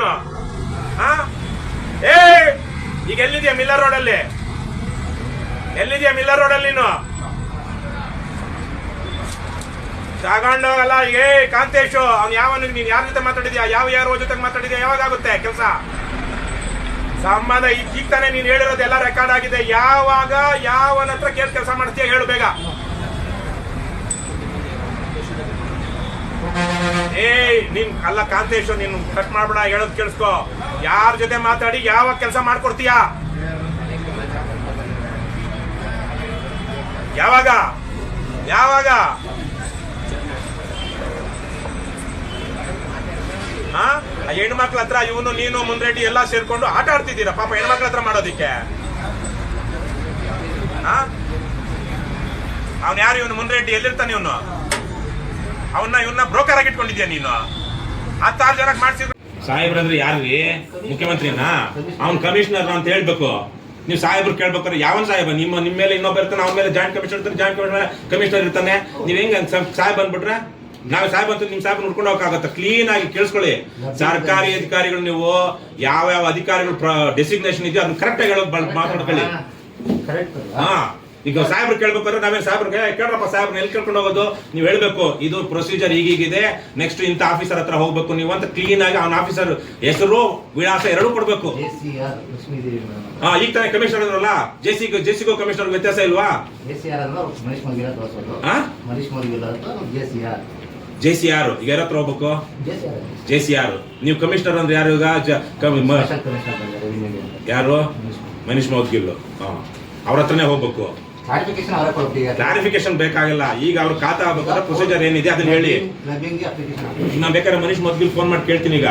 ನೀನು? ಏ ಈಗ ಎಲ್ಲಿದ್ಯಾ ಮಿಲ್ಲರ್ ರೋಡಲ್ಲಿ? ಎಲ್ಲಿದ್ಯಾ ಮಿಲ್ಲರ್ ರೋಡಲ್ಲಿ ನೀನು? ತಗೊಂಡೋಗಲ್ಲ. ಏ ಕಾಂತೇಶು, ಅವ್ನು ನೀನ್ ಯಾರ ಜೊತೆ ಮಾತಾಡಿದ್ಯಾ? ಯಾರೋ ಜೊತೆ ಮಾತಾಡಿದ್ಯಾ? ಯಾವಾಗ ಆಗುತ್ತೆ ಕೆಲಸ ಸಂಬಂಧ? ಈಗ ತಾನೇ ನೀನ್ ಹೇಳಿರೋದು ಎಲ್ಲ ರೆಕಾರ್ಡ್ ಆಗಿದೆ. ಯಾವಾಗ ಯಾವನ ಹತ್ರ ಕೇಳಿ ಕೆಲಸ ಮಾಡ್ತೀಯ ಹೇಳು ಬೇಗ. ನೀನ್ ಅಲ್ಲ ಕಾಂತೇಶು, ನೀನು ಕಟ್ ಮಾಡ್ಬೇಡ, ಹೇಳೋದು ಕೇಳಿಸ್ಕೊ. ಯಾರ ಜೊತೆ ಮಾತಾಡಿ ಯಾವಾಗ ಕೆಲಸ ಮಾಡ್ಕೊಡ್ತೀಯ? ಯಾವಾಗ ಯಾವಾಗ? ಆ ಹೆಣ್ಮಕ್ಳ ಹತ್ರ ಇವನು ನೀನು ಮುಂದ್ರೆಡ್ಡಿ ಎಲ್ಲ ಸೇರ್ಕೊಂಡು ಆಟ ಆಡ್ತಿದ್ದೀರಾ ಪಾಪ ಹೆಣ್ಮಕ್ಳ ಹತ್ರ ಮಾಡೋದಿಕ್ಕೆ. ಅವನ್ ಯಾರು ಇವನು ಮುಂದ್ರೆಡ್ಡಿ? ಎಲ್ಲಿರ್ತಾನೆ ಇವನು? ಇವನ್ನ ಬ್ರೋಕರ್ ಆಗಿ ಇಟ್ಕೊಂಡಿದ್ಯಾ ನೀನು? 10 ಜನಕ್ಕೆ ಮಾಡ್ಸಿದ್ರು. ಸಾಹೇಬ್ರಂದ್ರೆ ಯಾರ್ರಿ? ಮುಖ್ಯಮಂತ್ರಿನ? ಅವ್ನ್ ಕಮಿಷನರ್ ಅಂತ ಹೇಳ್ಬೇಕು. ನೀವು ಸಾಹೇಬ್ರು ಕೇಳ್ಬೇಕಾದ್ರೆ ಯಾವನ್ ಸಾಹೇಬ? ನಿಮ್ಮ ಮೇಲೆ ಇನ್ನೊಬ್ಬ ಇರ್ತಾನೆ, ಅವನ ಮೇಲೆ ಜಾಯಿಂಟ್ ಕಮಿಷನರ್ ಇರ್ತಾನೆ, ಜಾಯಿಂಟ್ ಕಮಿಷನರ್ ಇರ್ತಾನೆ. ನೀವ್ ಹೆಂಗ ಸಾಹೇಬ್ ಅಂದ್ಬಿಟ್ರೆ ನಾವ್ ಸಾಹೇಬ್ ಅಂತ ನಿಮ್ ಸಾಹೇಬ್ ನೋಡ್ಕೊಂಡು ಹೋಗಕ್ಕಾಗತ್ತ? ಕ್ಲೀನ್ ಆಗಿ ಕೇಳಿಸ್ಕೊಳ್ಳಿ. ಸರ್ಕಾರಿ ಅಧಿಕಾರಿಗಳು ನೀವು ಯಾವ ಅಧಿಕಾರಿಗಳು ಡೆಸಿಗ್ನೇಷನ್ ಇದೆಯೋ ಅದನ್ನ ಕರೆಕ್ಟ್ ಆಗಿ ಹೇಳೋದು ಮಾತಾಡ್ಕೊಳ್ಳಿ. ಈಗ ಸಾಹೇಬ್ರು ಕೇಳ್ಬೇಕಾದ್ರೆ ನಾವೇನ್ ಸಾಹೇಬ್ರಿಗೆ ಕೇಳ್ರಪ್ಪ ಸಾಹೇಬ್ರನ್ನ ಎಲ್ಲಿ ಕೇಳ್ಕೊಂಡು ಹೋಗೋದು? ನೀವು ಹೇಳ್ಬೇಕು ಇದು ಪ್ರೊಸೀಜರ್ ಹೀಗಿದೆ, ನೆಕ್ಸ್ಟ್ ಇಂಥ ಆಫೀಸರ್ ಹತ್ರ ಹೋಗ್ಬೇಕು ನೀವು ಅಂತ ಕ್ಲೀನ್ ಆಗಿ ಅವ್ನ ಆಫೀಸರ್ ಹೆಸರು ವಿಳಾಸ ಎರಡೂ ಕೊಡ್ಬೇಕು. ಈಗ ತಾನೇ ಕಮಿಷನರ್ ಇದ್ರಲ್ಲ, ಜೆಸಿಗೂ ಕಮಿಷನರ್ ವ್ಯತ್ಯಾಸ ಇಲ್ವಾ? JCR ಈಗ ಯಾರ ಹತ್ರ ಹೋಗ್ಬೇಕು? JCR. ನೀವು ಕಮಿಷನರ್ ಅಂದ್ರೆ ಯಾರು? ಈಗ ಯಾರು? ಮನೀಶ್ ಮೌದ್ಗಿಲ್. ಅವ್ರ ಹತ್ರನೇ ಹೋಗ್ಬೇಕು. ಕ್ಲಾರಿಫಿಕೇಶನ್ ಬೇಕಾಗಿಲ್ಲ. ಈಗ ಅವ್ರ ಖಾತಾ ಆಗ್ಬೇಕಾದ್ರೆ ಪ್ರೊಸೀಜರ್ ಏನಿದೆ ಅದನ್ನ ಹೇಳಿ. ನಾ ಬೇಕಾದ್ರೆ ಮನೀಶ್ ಮೌದ್ಗಿಲ್ ಫೋನ್ ಮಾಡಿ ಕೇಳ್ತೀನಿ ಈಗ.